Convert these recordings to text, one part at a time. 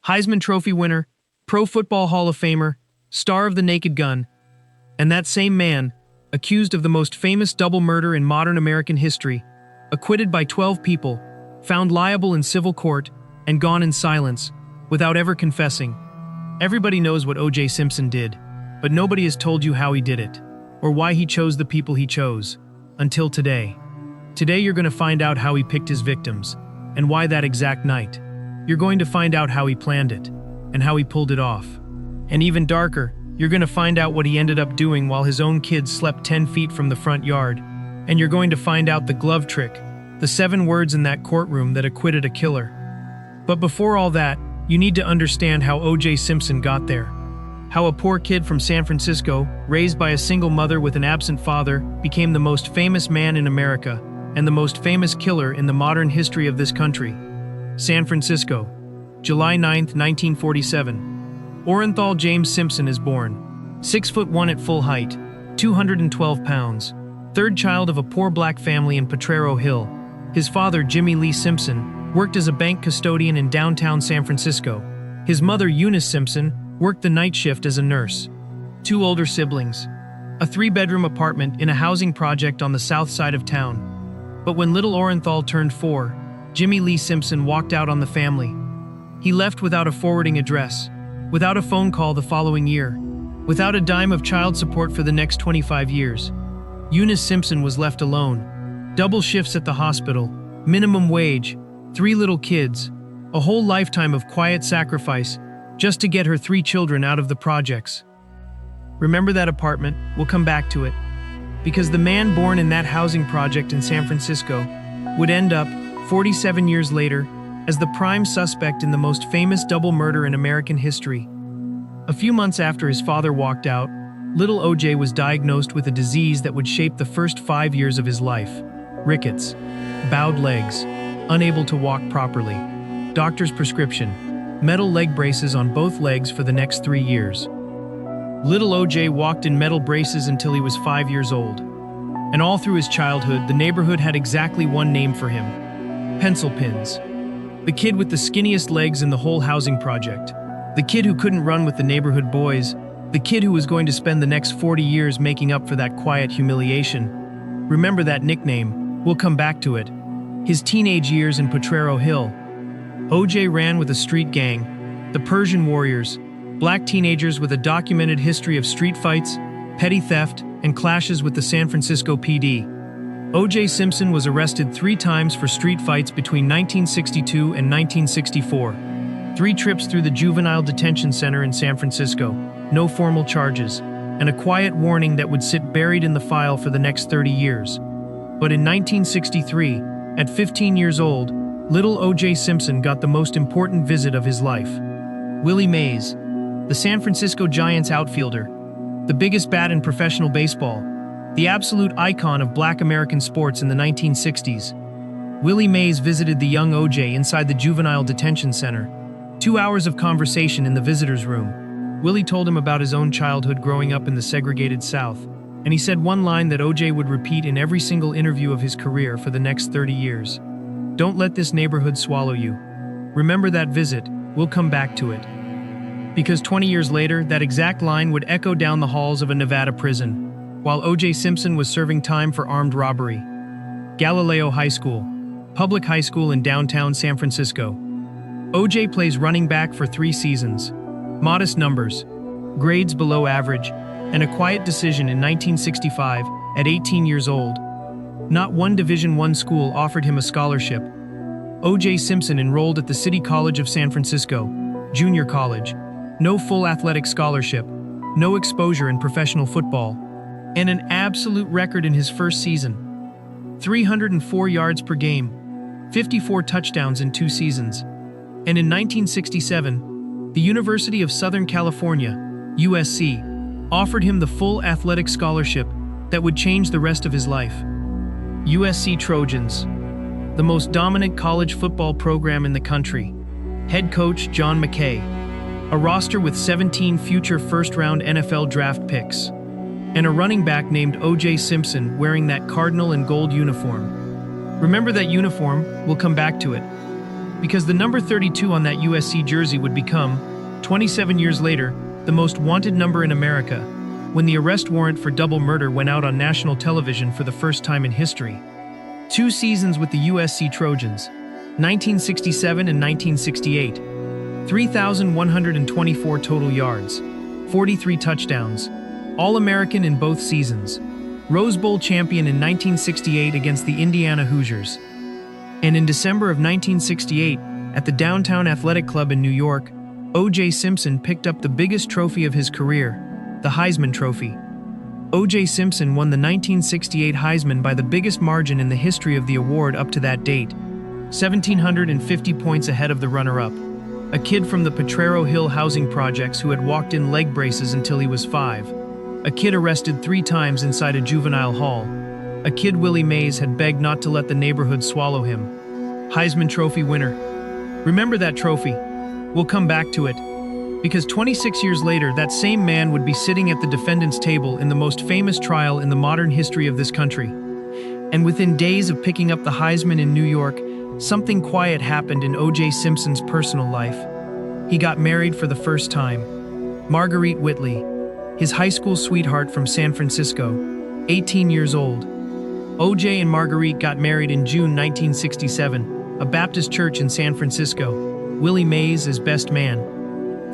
Heisman Trophy winner, Pro Football Hall of Famer, star of The Naked Gun, and that same man, accused of the most famous double murder in modern American history, acquitted by 12 people, found liable in civil court, and gone in silence, without ever confessing. Everybody knows what O.J. Simpson did, but nobody has told you how he did it, or why he chose the people he chose, until today. Today you're going to find out how he picked his victims, and why that exact night. You're going to find out how he planned it, and how he pulled it off. And even darker, you're going to find out what he ended up doing while his own kids slept 10 feet from the front yard. And you're going to find out the glove trick, the 7 words in that courtroom that acquitted a killer. But before all that, you need to understand how O.J. Simpson got there. How a poor kid from San Francisco, raised by a single mother with an absent father, became the most famous man in America, and the most famous killer in the modern history of this country. San Francisco, July 9, 1947. Orenthal James Simpson is born. 6'1" at full height, 212 pounds. Third child of a poor black family in Potrero Hill. His father, Jimmy Lee Simpson, worked as a bank custodian in downtown San Francisco. His mother, Eunice Simpson, worked the night shift as a nurse. 2 older siblings. A 3-bedroom apartment in a housing project on the south side of town. But when little Orenthal turned 4, Jimmy Lee Simpson walked out on the family. He left without a forwarding address, without a phone call the following year, without a dime of child support for the next 25 years. Eunice Simpson was left alone. Double shifts at the hospital, minimum wage, 3 little kids, a whole lifetime of quiet sacrifice just to get her 3 children out of the projects. Remember that apartment? We'll come back to it. Because the man born in that housing project in San Francisco would end up, 47 years later, as the prime suspect in the most famous double murder in American history. A few months after his father walked out, little O.J. was diagnosed with a disease that would shape the first 5 years of his life. Rickets. Bowed legs. Unable to walk properly. Doctor's prescription. Metal leg braces on both legs for the next 3 years. Little O.J. walked in metal braces until he was 5 years old. And all through his childhood, the neighborhood had exactly one name for him. Pencil Pins. The kid with the skinniest legs in the whole housing project. The kid who couldn't run with the neighborhood boys. The kid who was going to spend the next 40 years making up for that quiet humiliation. Remember that nickname. We'll come back to it. His teenage years in Potrero Hill. O.J. ran with a street gang, the Persian Warriors, black teenagers with a documented history of street fights, petty theft, and clashes with the San Francisco PD. O.J. Simpson was arrested 3 times for street fights between 1962 and 1964. 3 trips through the juvenile detention center in San Francisco, no formal charges, and a quiet warning that would sit buried in the file for the next 30 years. But in 1963, at 15 years old, little O.J. Simpson got the most important visit of his life. Willie Mays, the San Francisco Giants outfielder, the biggest bat in professional baseball, the absolute icon of black American sports in the 1960s. Willie Mays visited the young O.J. inside the juvenile detention center. 2 hours of conversation in the visitor's room. Willie told him about his own childhood growing up in the segregated South, and he said one line that O.J. would repeat in every single interview of his career for the next 30 years. "Don't let this neighborhood swallow you." Remember that visit, we'll come back to it. Because 20 years later, that exact line would echo down the halls of a Nevada prison, while O.J. Simpson was serving time for armed robbery. Galileo High School, public high school in downtown San Francisco. O.J. plays running back for 3 seasons. Modest numbers, grades below average, and a quiet decision in 1965, at 18 years old. Not one Division I school offered him a scholarship. O.J. Simpson enrolled at the City College of San Francisco, junior college. No full athletic scholarship, no exposure in professional football, and an absolute record in his first season. 304 yards per game, 54 touchdowns in 2 seasons. And in 1967, the University of Southern California, USC, offered him the full athletic scholarship that would change the rest of his life. USC Trojans, the most dominant college football program in the country. Head coach John McKay, a roster with 17 future first-round NFL draft picks, and a running back named O.J. Simpson wearing that cardinal and gold uniform. Remember that uniform? We'll come back to it. because the number 32 on that USC jersey would become, 27 years later, the most wanted number in America, when the arrest warrant for double murder went out on national television for the first time in history. 2 seasons with the USC Trojans, 1967 and 1968, 3,124 total yards, 43 touchdowns, All-American in both seasons, Rose Bowl champion in 1968 against the Indiana Hoosiers. And in December of 1968, at the Downtown Athletic Club in New York, O.J. Simpson picked up the biggest trophy of his career, the Heisman Trophy. O.J. Simpson won the 1968 Heisman by the biggest margin in the history of the award up to that date, 1,750 points ahead of the runner-up, a kid from the Potrero Hill housing projects who had walked in leg braces until he was 5, a kid arrested 3 times inside a juvenile hall, a kid Willie Mays had begged not to let the neighborhood swallow him. Heisman Trophy winner. Remember that trophy? We'll come back to it, because 26 years later, that same man would be sitting at the defendant's table in the most famous trial in the modern history of this country. And within days of picking up the Heisman in New York, something quiet happened in O.J. Simpson's personal life. He got married for the first time. Marguerite Whitley, his high school sweetheart from San Francisco, 18 years old. O.J. and Marguerite got married in June 1967, a Baptist church in San Francisco. Willie Mays as best man.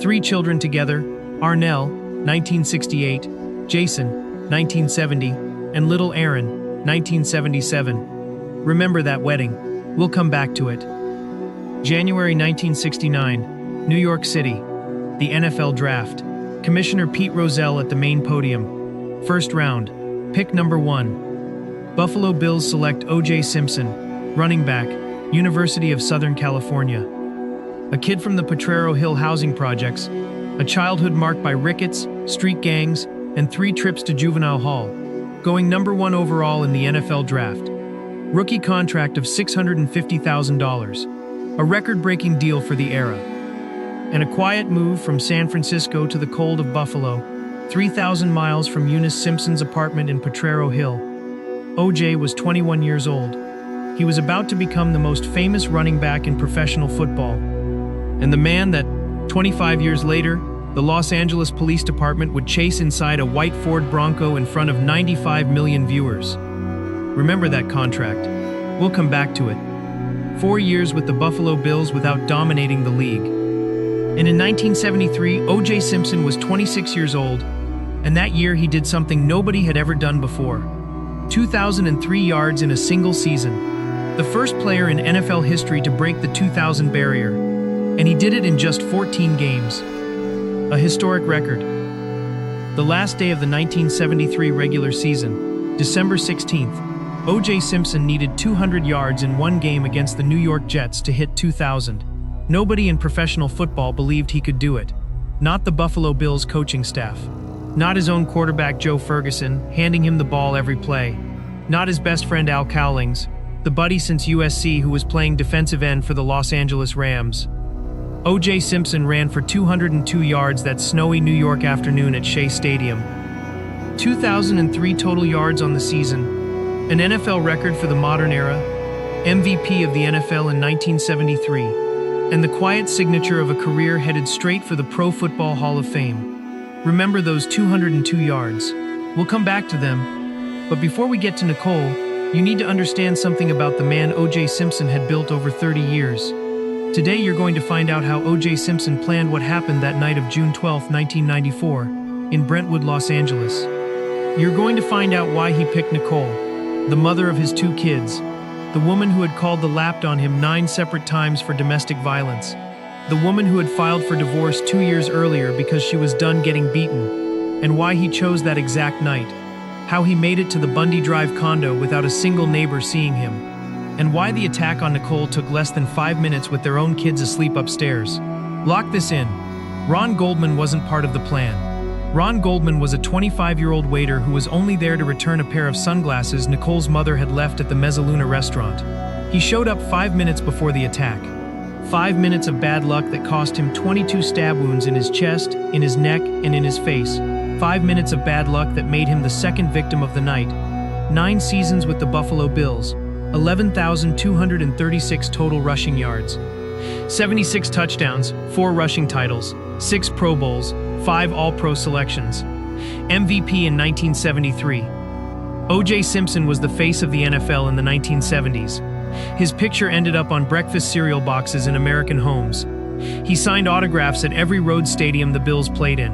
3 children together, Arnell, 1968, Jason, 1970, and little Aaron, 1977. Remember that wedding. We'll come back to it. January 1969, New York City. The NFL Draft. Commissioner Pete Rozelle at the main podium. First round. Pick number 1. Buffalo Bills select O.J. Simpson, running back, University of Southern California. A kid from the Potrero Hill housing projects, a childhood marked by rickets, street gangs, and 3 trips to juvenile hall, going number 1 overall in the NFL Draft. Rookie contract of $650,000, a record-breaking deal for the era. And a quiet move from San Francisco to the cold of Buffalo, 3,000 miles from Eunice Simpson's apartment in Potrero Hill. O.J. was 21 years old. He was about to become the most famous running back in professional football. And the man that, 25 years later, the Los Angeles Police Department would chase inside a white Ford Bronco in front of 95 million viewers. Remember that contract. We'll come back to it. 4 years with the Buffalo Bills without dominating the league. And in 1973, O.J. Simpson was 26 years old, and that year he did something nobody had ever done before. 2,003 yards in a single season. The first player in NFL history to break the 2,000 barrier. And he did it in just 14 games. A historic record. The last day of the 1973 regular season, December 16th, O.J. Simpson needed 200 yards in one game against the New York Jets to hit 2,000. Nobody in professional football believed he could do it. Not the Buffalo Bills coaching staff. Not his own quarterback Joe Ferguson, handing him the ball every play. Not his best friend Al Cowlings, the buddy since USC who was playing defensive end for the Los Angeles Rams. O.J. Simpson ran for 202 yards that snowy New York afternoon at Shea Stadium. 2,003 total yards on the season, an NFL record for the modern era, MVP of the NFL in 1973, and the quiet signature of a career headed straight for the Pro Football Hall of Fame. Remember those 202 yards. We'll come back to them, but before we get to Nicole, you need to understand something about the man O.J. Simpson had built over 30 years. Today you're going to find out how O.J. Simpson planned what happened that night of June 12, 1994, in Brentwood, Los Angeles. You're going to find out why he picked Nicole, the mother of his 2 kids, the woman who had called the lapped on him 9 separate times for domestic violence, the woman who had filed for divorce 2 years earlier because she was done getting beaten, and why he chose that exact night, how he made it to the Bundy Drive condo without a single neighbor seeing him, and why the attack on Nicole took less than 5 minutes with their own kids asleep upstairs. Lock this in. Ron Goldman wasn't part of the plan. Ron Goldman was a 25-year-old waiter who was only there to return a pair of sunglasses Nicole's mother had left at the Mezzaluna restaurant. He showed up 5 minutes before the attack. 5 minutes of bad luck that cost him 22 stab wounds in his chest, in his neck, and in his face. 5 minutes of bad luck that made him the second victim of the night. 9 seasons with the Buffalo Bills. 11,236 total rushing yards. 76 touchdowns, 4 rushing titles, 6 Pro Bowls, 5 All-Pro selections. MVP in 1973. O.J. Simpson was the face of the NFL in the 1970s. His picture ended up on breakfast cereal boxes in American homes. He signed autographs at every road stadium the Bills played in,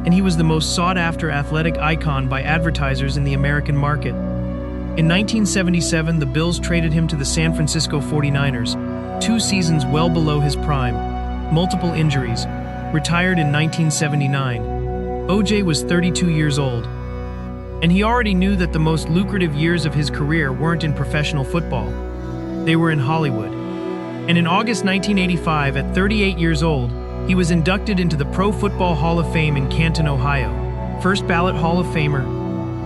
and he was the most sought-after athletic icon by advertisers in the American market. In 1977, the Bills traded him to the San Francisco 49ers, 2 seasons well below his prime, multiple injuries, retired in 1979. O.J. was 32 years old, and he already knew that the most lucrative years of his career weren't in professional football. They were in Hollywood. And in August 1985, at 38 years old, he was inducted into the Pro Football Hall of Fame in Canton, Ohio. First ballot Hall of Famer,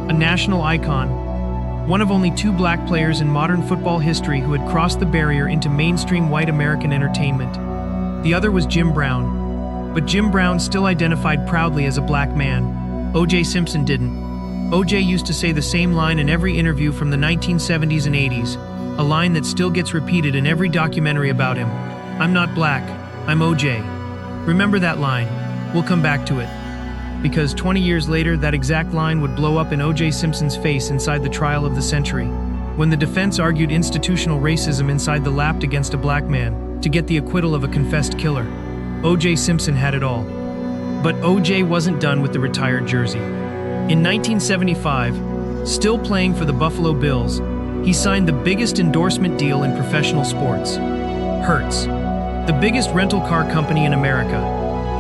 a national icon, one of only 2 black players in modern football history who had crossed the barrier into mainstream white American entertainment. The other was Jim Brown. But Jim Brown still identified proudly as a black man. O.J. Simpson didn't. O.J. used to say the same line in every interview from the 1970s and 80s, a line that still gets repeated in every documentary about him. "I'm not black, I'm O.J." Remember that line. We'll come back to it. Because 20 years later, that exact line would blow up in O.J. Simpson's face inside the trial of the century, when the defense argued institutional racism inside the lap against a black man to get the acquittal of a confessed killer. O.J. Simpson had it all. But O.J. wasn't done with the retired jersey. In 1975, still playing for the Buffalo Bills, he signed the biggest endorsement deal in professional sports. Hertz, the biggest rental car company in America,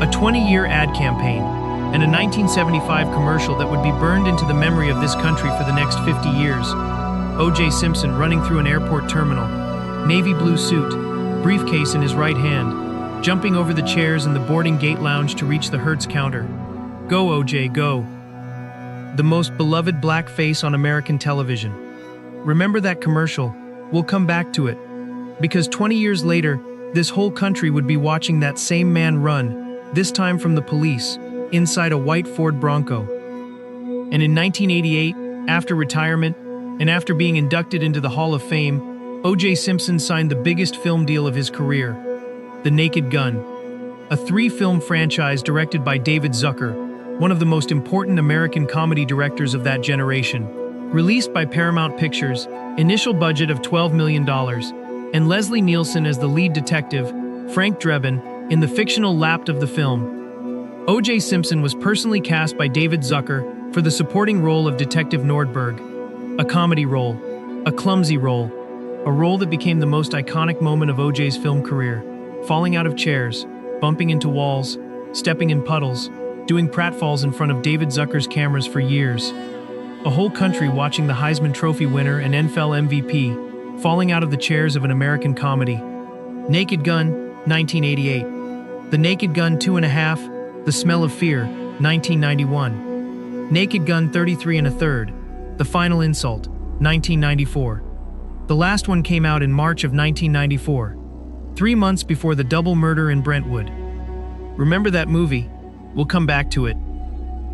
a 20-year ad campaign, and a 1975 commercial that would be burned into the memory of this country for the next 50 years. O.J. Simpson running through an airport terminal, navy blue suit, briefcase in his right hand, jumping over the chairs in the boarding gate lounge to reach the Hertz counter. Go, O.J., go. The most beloved black face on American television. Remember that commercial? We'll come back to it. Because 20 years later, this whole country would be watching that same man run, this time from the police, inside a white Ford Bronco. And in 1988, after retirement, and after being inducted into the Hall of Fame, O.J. Simpson signed the biggest film deal of his career, The Naked Gun, a 3-film franchise directed by David Zucker, one of the most important American comedy directors of that generation. Released by Paramount Pictures, initial budget of $12 million, and Leslie Nielsen as the lead detective, Frank Drebin, in the fictional Lapped of the film. O.J. Simpson was personally cast by David Zucker for the supporting role of Detective Nordberg, a comedy role, a clumsy role, a role that became the most iconic moment of O.J.'s film career, falling out of chairs, bumping into walls, stepping in puddles, doing pratfalls in front of David Zucker's cameras for years. A whole country watching the Heisman Trophy winner and NFL MVP falling out of the chairs of an American comedy. Naked Gun, 1988. The Naked Gun 2.5, The Smell of Fear, 1991. Naked Gun 33 1/3, The Final Insult, 1994. The last one came out in March of 1994, 3 months before the double murder in Brentwood. Remember that movie? We'll come back to it.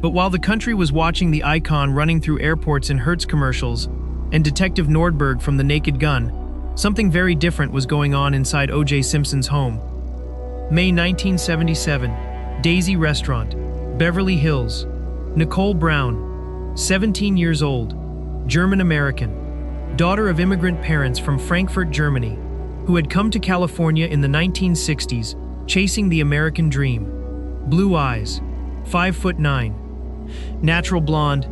But while the country was watching the icon running through airports in Hertz commercials and Detective Nordberg from The Naked Gun, something very different was going on inside O.J. Simpson's home. May 1977, Daisy Restaurant, Beverly Hills. Nicole Brown, 17 years old, German-American, daughter of immigrant parents from Frankfurt, Germany, who had come to California in the 1960s, chasing the American dream. Blue eyes, 5'9", natural blonde,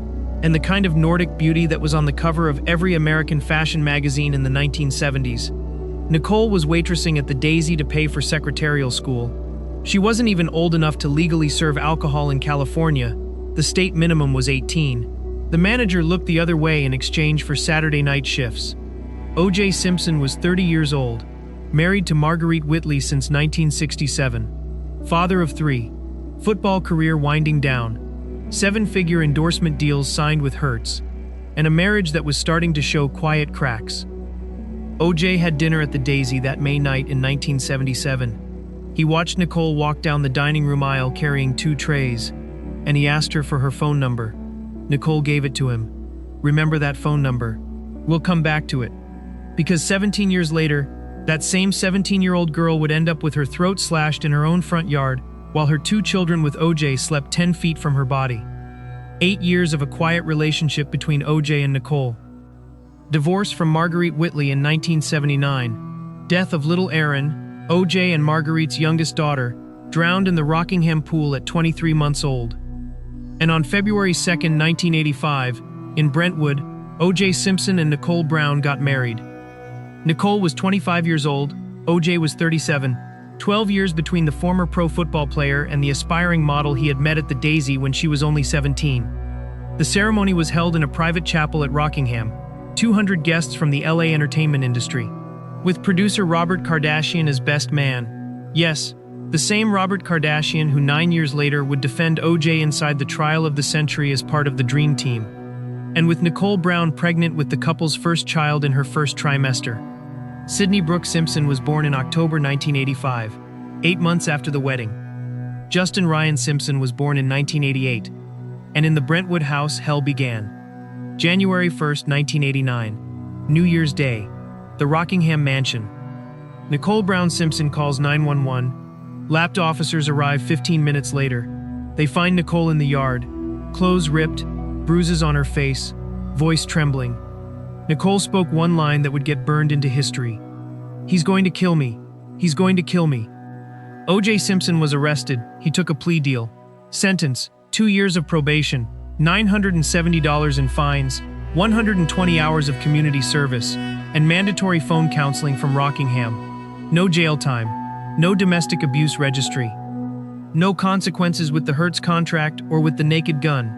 and the kind of Nordic beauty that was on the cover of every American fashion magazine in the 1970s. Nicole was waitressing at the Daisy to pay for secretarial school. She wasn't even old enough to legally serve alcohol in California. The state minimum was 18. The manager looked the other way in exchange for Saturday night shifts. O.J. Simpson was 30 years old, married to Marguerite Whitley since 1967. Father of 3. Football career winding down. 7-figure endorsement deals signed with Hertz, and a marriage that was starting to show quiet cracks. O.J. had dinner at the Daisy that May night in 1977. He watched Nicole walk down the dining room aisle carrying 2 trays, and he asked her for her phone number. Nicole gave it to him. Remember that phone number? We'll come back to it. Because 17 years later, That same 17-year-old girl would end up with her throat slashed in her own front yard, while her 2 children with OJ slept 10 feet from her body. 8 years of a quiet relationship between OJ and Nicole. Divorce from Marguerite Whitley in 1979. Death of little Aaron, OJ and Marguerite's youngest daughter, drowned in the Rockingham pool at 23 months old. And on February 2, 1985, in Brentwood, O.J. Simpson and Nicole Brown got married. Nicole was 25 years old, O.J. was 37, 12 years between the former pro football player and the aspiring model he had met at the Daisy when she was only 17. The ceremony was held in a private chapel at Rockingham, 200 guests from the LA entertainment industry, with producer Robert Kardashian as best man. Yes, the same Robert Kardashian who 9 years later would defend O.J. inside the trial of the century as part of the Dream Team. And with Nicole Brown pregnant with the couple's first child in her first trimester. Sydney Brooke Simpson was born in October 1985, 8 months after the wedding. Justin Ryan Simpson was born in 1988, and in the Brentwood house hell began. January 1, 1989, New Year's Day, the Rockingham mansion. Nicole Brown Simpson calls 911. Lapped officers arrive 15 minutes later. They find Nicole in the yard, clothes ripped, bruises on her face, voice trembling. Nicole spoke one line that would get burned into history. "He's going to kill me. He's going to kill me." O.J. Simpson was arrested. He took a plea deal. Sentence: 2 years of probation, $970 in fines, 120 hours of community service, and mandatory phone counseling from Rockingham. No jail time. No domestic abuse registry. No consequences with the Hertz contract or with the naked gun.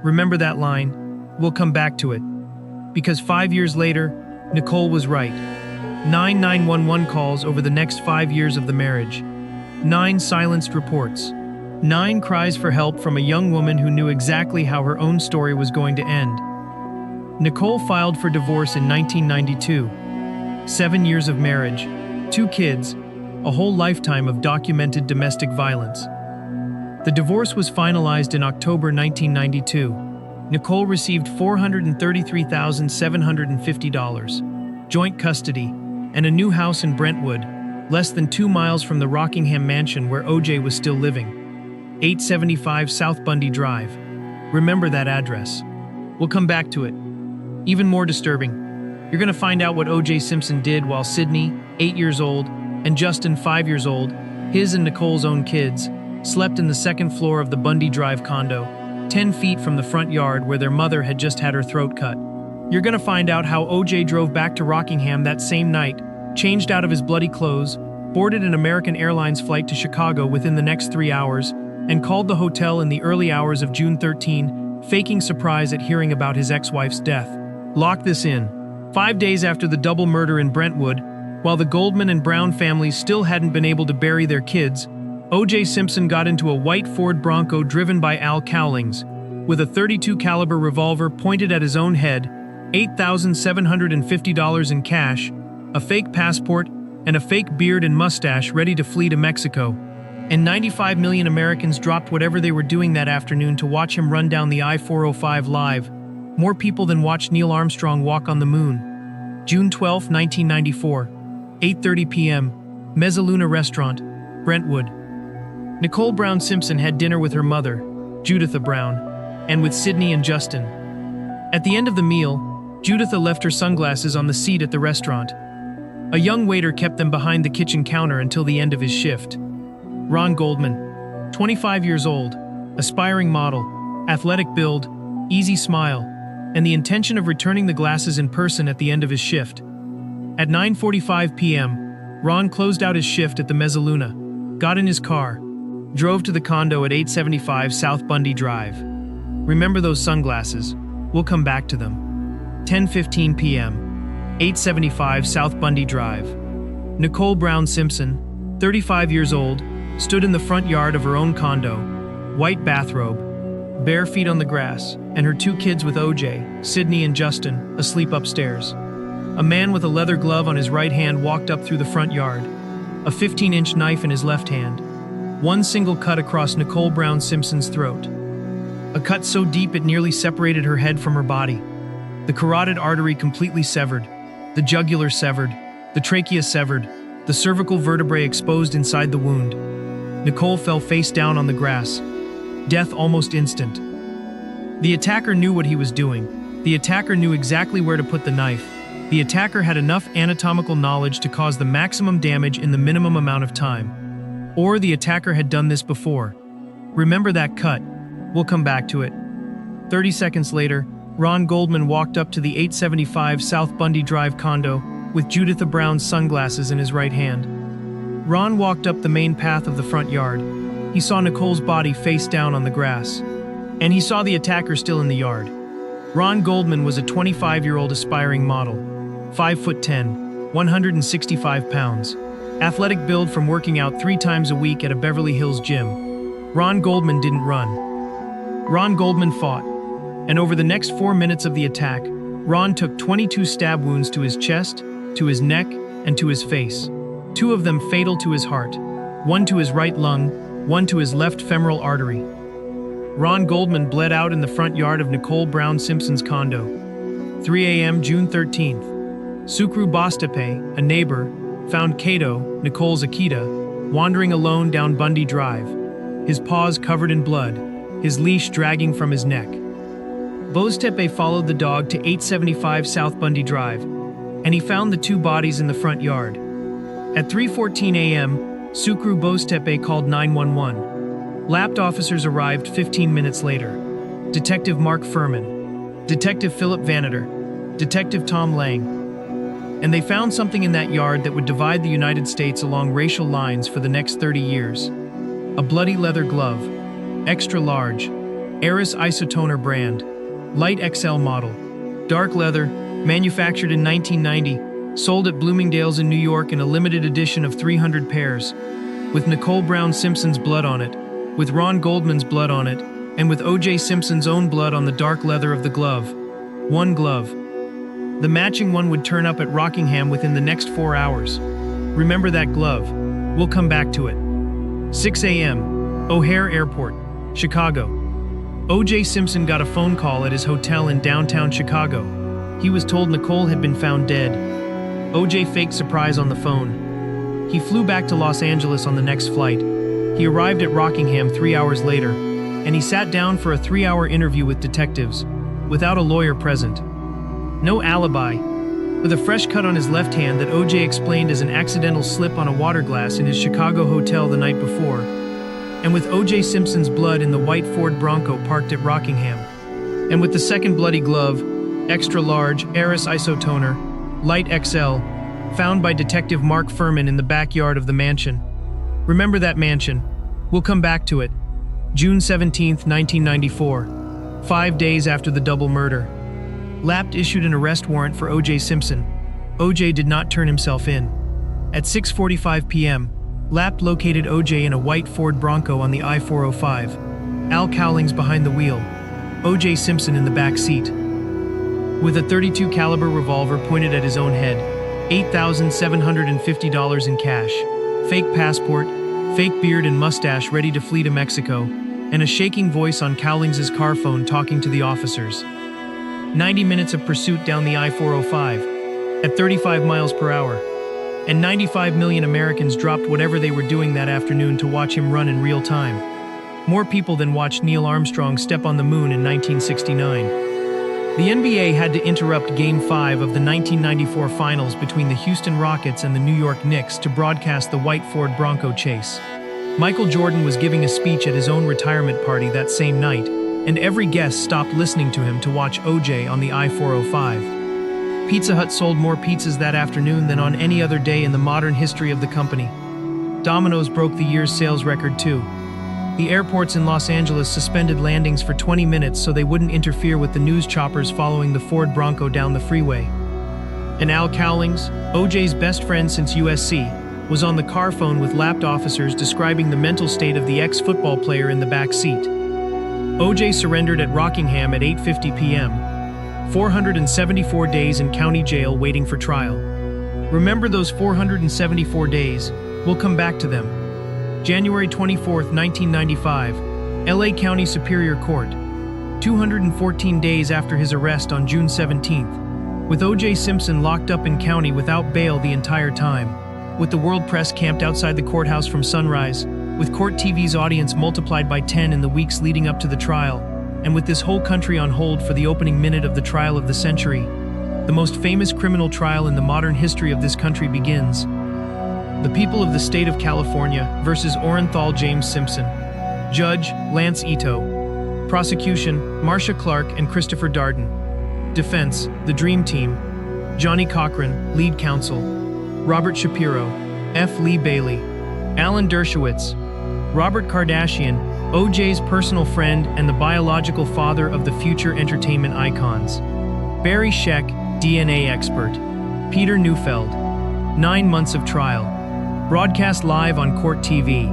Remember that line? We'll come back to it. Because 5 years later, Nicole was right. 9 911 calls over the next 5 years of the marriage. 9 silenced reports. 9 cries for help from a young woman who knew exactly how her own story was going to end. Nicole filed for divorce in 1992. 7 years of marriage, 2 kids, a whole lifetime of documented domestic violence. The divorce was finalized in October 1992. Nicole received $433,750, joint custody, and a new house in Brentwood, less than 2 miles from the Rockingham mansion where O.J. was still living. 875 South Bundy Drive. Remember that address. We'll come back to it. Even more disturbing, you're going to find out what O.J. Simpson did while Sydney, 8 years old, and Justin, 5 years old, his and Nicole's own kids, slept in the second floor of the Bundy Drive condo, 10 feet from the front yard where their mother had just had her throat cut. You're gonna find out how O.J. drove back to Rockingham that same night, changed out of his bloody clothes, boarded an American Airlines flight to Chicago within the next 3 hours, and called the hotel in the early hours of June 13, faking surprise at hearing about his ex-wife's death. Lock this in. 5 days after the double murder in Brentwood, while the Goldman and Brown families still hadn't been able to bury their kids, O.J. Simpson got into a white Ford Bronco driven by Al Cowlings, with a .32 caliber revolver pointed at his own head, $8,750 in cash, a fake passport, and a fake beard and mustache ready to flee to Mexico. And 95 million Americans dropped whatever they were doing that afternoon to watch him run down the I-405 live. More people than watched Neil Armstrong walk on the moon. June 12, 1994, 8:30 p.m., Mezzaluna Restaurant, Brentwood. Nicole Brown Simpson had dinner with her mother, Juditha Brown, and with Sydney and Justin. At the end of the meal, Juditha left her sunglasses on the seat at the restaurant. A young waiter kept them behind the kitchen counter until the end of his shift. Ron Goldman, 25 years old, aspiring model, athletic build, easy smile, and the intention of returning the glasses in person at the end of his shift. At 9:45 p.m., Ron closed out his shift at the Mezzaluna, got in his car, drove to the condo at 875 South Bundy Drive. Remember those sunglasses. We'll come back to them. 10:15 p.m., 875 South Bundy Drive. Nicole Brown Simpson, 35 years old, stood in the front yard of her own condo, white bathrobe, bare feet on the grass, and her 2 kids with O.J., Sydney and Justin, asleep upstairs. A man with a leather glove on his right hand walked up through the front yard, a 15-inch knife in his left hand. One single cut across Nicole Brown Simpson's throat. A cut so deep it nearly separated her head from her body. The carotid artery completely severed, the jugular severed, the trachea severed, the cervical vertebrae exposed inside the wound. Nicole fell face down on the grass. Death almost instant. The attacker knew what he was doing. The attacker knew exactly where to put the knife. The attacker had enough anatomical knowledge to cause the maximum damage in the minimum amount of time. Or the attacker had done this before. Remember that cut. We'll come back to it. 30 seconds later, Ron Goldman walked up to the 875 South Bundy Drive condo with Juditha Brown's sunglasses in his right hand. Ron walked up the main path of the front yard. He saw Nicole's body face down on the grass. And he saw the attacker still in the yard. Ron Goldman was a 25-year-old aspiring model. 5'10", 165 pounds. Athletic build from working out 3 times a week at a Beverly Hills gym. Ron Goldman didn't run. Ron Goldman fought. And over the next 4 minutes of the attack, Ron took 22 stab wounds to his chest, to his neck, and to his face. 2 of them fatal to his heart. 1 to his right lung, 1 to his left femoral artery. Ron Goldman bled out in the front yard of Nicole Brown Simpson's condo. 3 a.m. June 13th. Sukru Bostepe, a neighbor, found Kato, Nicole's Akita, wandering alone down Bundy Drive, his paws covered in blood, his leash dragging from his neck. Bostepe followed the dog to 875 South Bundy Drive, and he found the 2 bodies in the front yard. At 3:14 a.m., Sukru Bostepe called 911. Lapped officers arrived 15 minutes later. Detective Mark Furman, Detective Philip Vaneter, Detective Tom Lang. And they found something in that yard that would divide the United States along racial lines for the next 30 years. A bloody leather glove, extra large, Eris Isotoner brand, light XL model, dark leather, manufactured in 1990, sold at Bloomingdale's in New York in a limited edition of 300 pairs, with Nicole Brown Simpson's blood on it, with Ron Goldman's blood on it, and with O.J. Simpson's own blood on the dark leather of the glove. 1 glove. The matching one would turn up at Rockingham within the next 4 hours. Remember that glove. We'll come back to it. 6 a.m. O'Hare Airport, Chicago. O.J. Simpson got a phone call at his hotel in downtown Chicago. He was told Nicole had been found dead. O.J. faked surprise on the phone. He flew back to Los Angeles on the next flight. He arrived at Rockingham 3 hours later, and he sat down for a 3-hour interview with detectives, without a lawyer present. No alibi, with a fresh cut on his left hand that O.J. explained as an accidental slip on a water glass in his Chicago hotel the night before, and with O.J. Simpson's blood in the white Ford Bronco parked at Rockingham, and with the second bloody glove, extra large, Eris Isotoner, light XL, found by Detective Mark Furman in the backyard of the mansion. Remember that mansion. We'll come back to it. June 17, 1994, 5 days after the double murder. Lapt issued an arrest warrant for O.J. Simpson. O.J. did not turn himself in. At 6:45 p.m., Lapt located O.J. in a white Ford Bronco on the I-405. Al Cowlings behind the wheel. O.J. Simpson in the back seat. With a .32 caliber revolver pointed at his own head, $8,750 in cash, fake passport, fake beard and mustache ready to flee to Mexico, and a shaking voice on Cowlings' car phone talking to the officers. 90 minutes of pursuit down the I-405 at 35 miles per hour, and 95 million Americans dropped whatever they were doing that afternoon to watch him run in real time. More people than watched Neil Armstrong step on the moon in 1969. The NBA had to interrupt Game 5 of the 1994 Finals between the Houston Rockets and the New York Knicks to broadcast the white Ford Bronco chase. Michael Jordan was giving a speech at his own retirement party that same night, and every guest stopped listening to him to watch O.J. on the I-405. Pizza Hut sold more pizzas that afternoon than on any other day in the modern history of the company. Domino's broke the year's sales record too. The airports in Los Angeles suspended landings for 20 minutes so they wouldn't interfere with the news choppers following the Ford Bronco down the freeway. And Al Cowlings, O.J.'s best friend since USC, was on the car phone with lapped officers describing the mental state of the ex-football player in the back seat. O.J. surrendered at Rockingham at 8:50 p.m. 474 days in county jail waiting for trial. Remember those 474 days? We'll come back to them. January 24, 1995, LA County Superior Court. 214 days after his arrest on June 17th, with O.J. Simpson locked up in county without bail the entire time, with the world press camped outside the courthouse from sunrise, with Court TV's audience multiplied by 10 in the weeks leading up to the trial, and with this whole country on hold for the opening minute of the trial of the century, the most famous criminal trial in the modern history of this country begins. The people of the state of California versus Orenthal James Simpson. Judge, Lance Ito. Prosecution, Marcia Clark and Christopher Darden. Defense, the Dream Team. Johnny Cochran, lead counsel. Robert Shapiro. F. Lee Bailey. Alan Dershowitz. Robert Kardashian, O.J.'s personal friend and the biological father of the future entertainment icons. Barry Scheck, DNA expert. Peter Neufeld. 9 months of trial. Broadcast live on Court TV.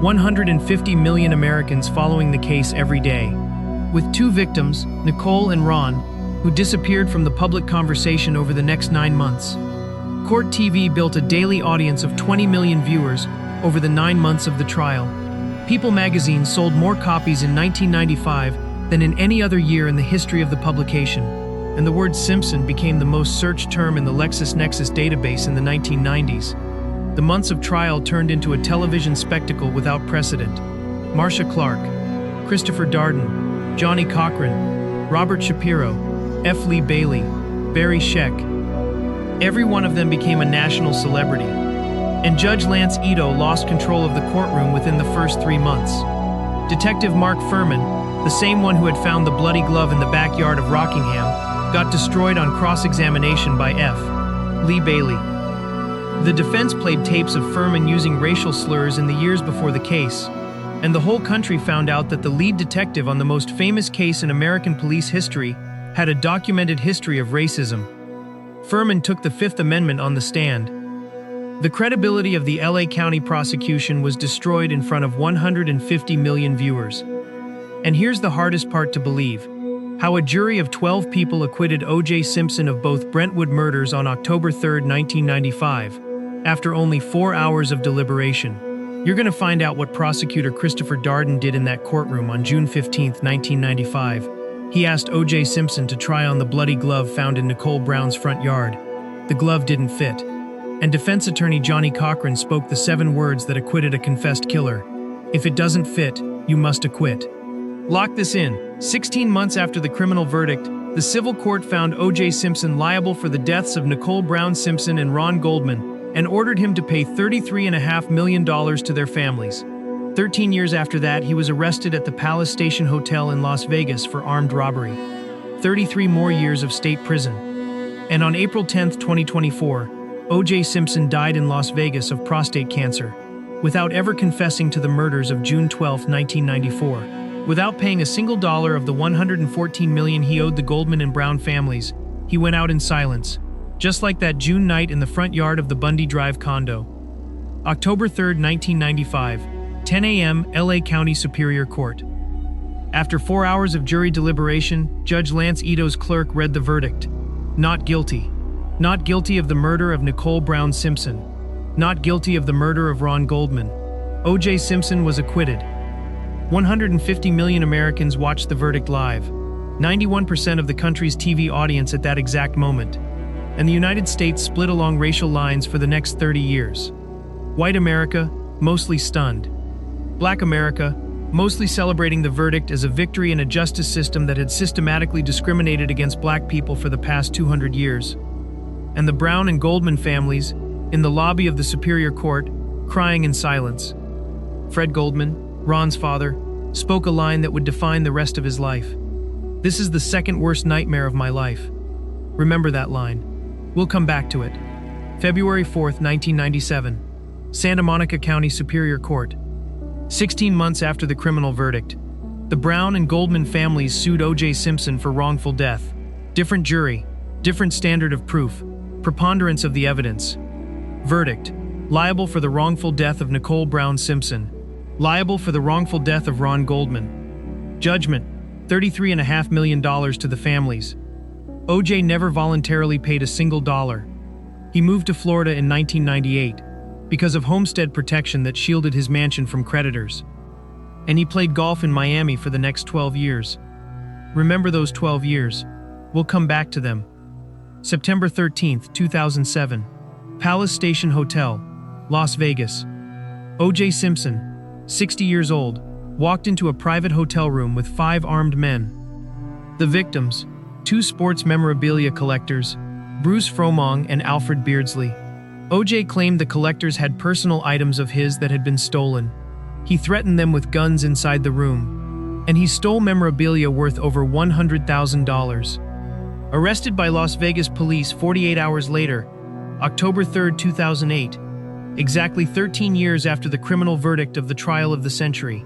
150 million Americans following the case every day. With 2 victims, Nicole and Ron, who disappeared from the public conversation over the next 9 months. Court TV built a daily audience of 20 million viewers over the 9 months of the trial. People magazine sold more copies in 1995 than in any other year in the history of the publication, and the word Simpson became the most searched term in the LexisNexis database in the 1990s. The months of trial turned into a television spectacle without precedent. Marcia Clark, Christopher Darden, Johnny Cochran, Robert Shapiro, F. Lee Bailey, Barry Scheck. Every one of them became a national celebrity. And Judge Lance Ito lost control of the courtroom within the first 3 months. Detective Mark Furman, the same one who had found the bloody glove in the backyard of Rockingham, got destroyed on cross-examination by F. Lee Bailey. The defense played tapes of Furman using racial slurs in the years before the case, and the whole country found out that the lead detective on the most famous case in American police history had a documented history of racism. Furman took the Fifth Amendment on the stand. The credibility of the LA County prosecution was destroyed in front of 150 million viewers. And here's the hardest part to believe: how a jury of 12 people acquitted O.J. Simpson of both Brentwood murders on October 3, 1995, after only 4 hours of deliberation. You're going to find out what prosecutor Christopher Darden did in that courtroom on June 15, 1995. He asked O.J. Simpson to try on the bloody glove found in Nicole Brown's front yard. The glove didn't fit. And defense attorney Johnny Cochran spoke the 7 words that acquitted a confessed killer. If it doesn't fit, you must acquit. Lock this in. 16 months after the criminal verdict, the civil court found O.J. Simpson liable for the deaths of Nicole Brown Simpson and Ron Goldman, and ordered him to pay $33.5 million to their families. 13 years after that, he was arrested at the Palace Station Hotel in Las Vegas for armed robbery. 33 more years of state prison. And on April 10, 2024, O.J. Simpson died in Las Vegas of prostate cancer, without ever confessing to the murders of June 12, 1994. Without paying a single dollar of the $114 million he owed the Goldman and Brown families, he went out in silence, just like that June night in the front yard of the Bundy Drive condo. October 3, 1995, 10 a.m., LA County Superior Court. After 4 hours of jury deliberation, Judge Lance Ito's clerk read the verdict. Not guilty. Not guilty of the murder of Nicole Brown Simpson. Not guilty of the murder of Ron Goldman. O.J. Simpson was acquitted. 150 million Americans watched the verdict live. 91% of the country's TV audience at that exact moment. And the United States split along racial lines for the next 30 years. White America, mostly stunned. Black America, mostly celebrating the verdict as a victory in a justice system that had systematically discriminated against black people for the past 200 years. And the Brown and Goldman families, in the lobby of the Superior Court, crying in silence. Fred Goldman, Ron's father, spoke a line that would define the rest of his life. "This is the second worst nightmare of my life." Remember that line. We'll come back to it. February 4, 1997. Santa Monica County Superior Court. 16 months after the criminal verdict, the Brown and Goldman families sued O.J. Simpson for wrongful death. Different jury, different standard of proof, preponderance of the evidence. Verdict: liable for the wrongful death of Nicole Brown Simpson. Liable for the wrongful death of Ron Goldman. Judgment: $33.5 million to the families. O.J. never voluntarily paid a single dollar. He moved to Florida in 1998 because of homestead protection that shielded his mansion from creditors. And he played golf in Miami for the next 12 years. Remember those 12 years. We'll come back to them. September 13, 2007. Palace Station Hotel, Las Vegas. O.J. Simpson, 60 years old, walked into a private hotel room with 5 armed men. The victims, 2 sports memorabilia collectors, Bruce Fromong and Alfred Beardsley. O.J. claimed the collectors had personal items of his that had been stolen. He threatened them with guns inside the room, and he stole memorabilia worth over $100,000. Arrested by Las Vegas police 48 hours later, October 3, 2008, exactly 13 years after the criminal verdict of the trial of the century,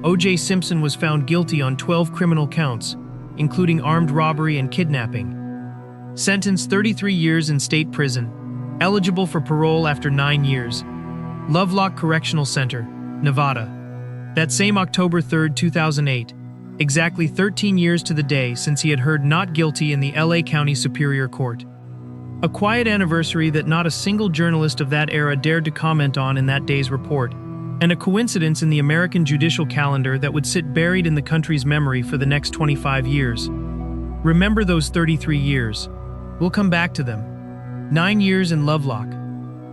O.J. Simpson was found guilty on 12 criminal counts, including armed robbery and kidnapping. Sentenced 33 years in state prison, eligible for parole after 9 years. Lovelock Correctional Center, Nevada. That same October 3, 2008, exactly 13 years to the day since he had heard not guilty in the LA County Superior Court. A quiet anniversary that not a single journalist of that era dared to comment on in that day's report, and a coincidence in the American judicial calendar that would sit buried in the country's memory for the next 25 years. Remember those 33 years. We'll come back to them. 9 years in Lovelock.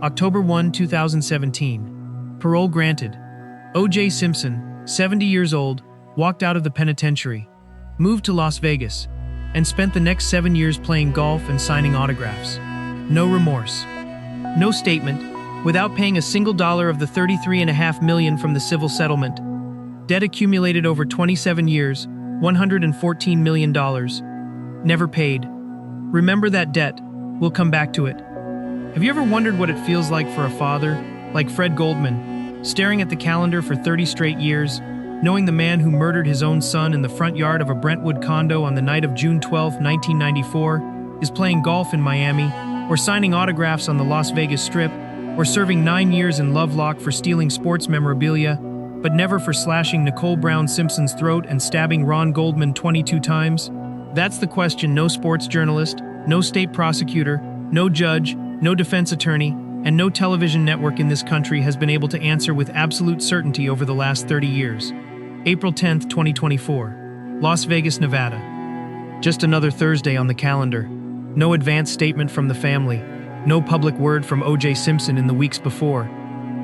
October 1, 2017. Parole granted. O.J. Simpson, 70 years old, walked out of the penitentiary, moved to Las Vegas, and spent the next 7 years playing golf and signing autographs. No remorse. No statement, without paying a single dollar of the $33.5 million from the civil settlement. Debt accumulated over 27 years, $114 million. Never paid. Remember that debt. We'll come back to it. Have you ever wondered what it feels like for a father, like Fred Goldman, staring at the calendar for 30 straight years, knowing the man who murdered his own son in the front yard of a Brentwood condo on the night of June 12, 1994, is playing golf in Miami, or signing autographs on the Las Vegas Strip, or serving 9 years in Lovelock for stealing sports memorabilia, but never for slashing Nicole Brown Simpson's throat and stabbing Ron Goldman 22 times? That's the question no sports journalist, no state prosecutor, no judge, no defense attorney, and no television network in this country has been able to answer with absolute certainty over the last 30 years. April 10, 2024. Las Vegas, Nevada. Just another Thursday on the calendar. No advance statement from the family. No public word from O.J. Simpson in the weeks before.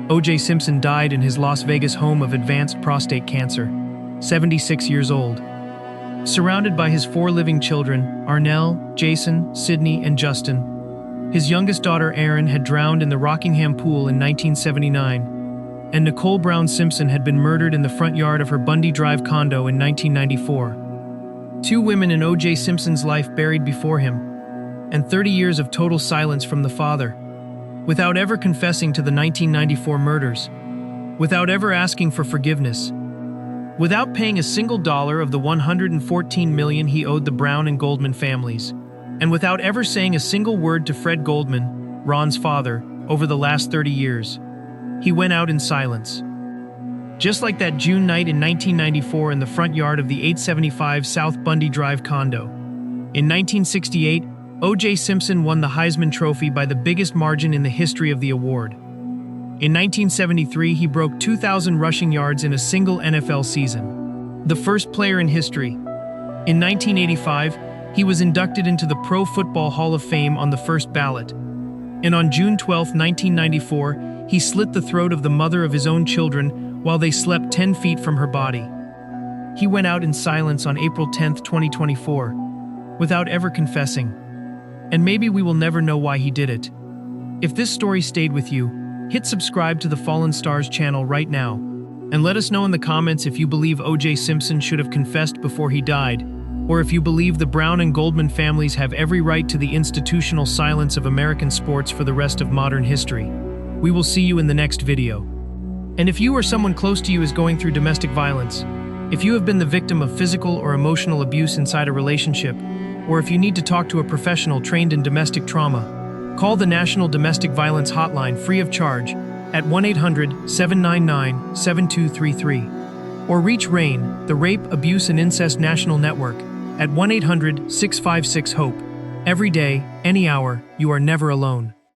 O.J. Simpson died in his Las Vegas home of advanced prostate cancer, 76 years old. Surrounded by his 4 living children, Arnell, Jason, Sydney, and Justin, his youngest daughter Erin had drowned in the Rockingham pool in 1979, and Nicole Brown Simpson had been murdered in the front yard of her Bundy Drive condo in 1994. 2 women in O.J. Simpson's life buried before him, and 30 years of total silence from the father, without ever confessing to the 1994 murders, without ever asking for forgiveness, without paying a single dollar of the $114 million he owed the Brown and Goldman families, and without ever saying a single word to Fred Goldman, Ron's father, over the last 30 years. He went out in silence. Just like that June night in 1994 in the front yard of the 875 South Bundy Drive condo. In 1968, O.J. Simpson won the Heisman Trophy by the biggest margin in the history of the award. In 1973, he broke 2,000 rushing yards in a single NFL season, the first player in history. In 1985, he was inducted into the Pro Football Hall of Fame on the first ballot. And on June 12, 1994, he slit the throat of the mother of his own children while they slept 10 feet from her body. He went out in silence on April 10, 2024, without ever confessing. And maybe we will never know why he did it. If this story stayed with you, hit subscribe to the Fallen Stars channel right now, and let us know in the comments if you believe O.J. Simpson should have confessed before he died, or if you believe the Brown and Goldman families have every right to the institutional silence of American sports for the rest of modern history. We will see you in the next video. And if you or someone close to you is going through domestic violence, if you have been the victim of physical or emotional abuse inside a relationship, or if you need to talk to a professional trained in domestic trauma, call the National Domestic Violence Hotline free of charge at 1-800-799-7233, or reach RAIN, the Rape, Abuse, and Incest National Network, at 1-800-656-HOPE. Every day, any hour, you are never alone.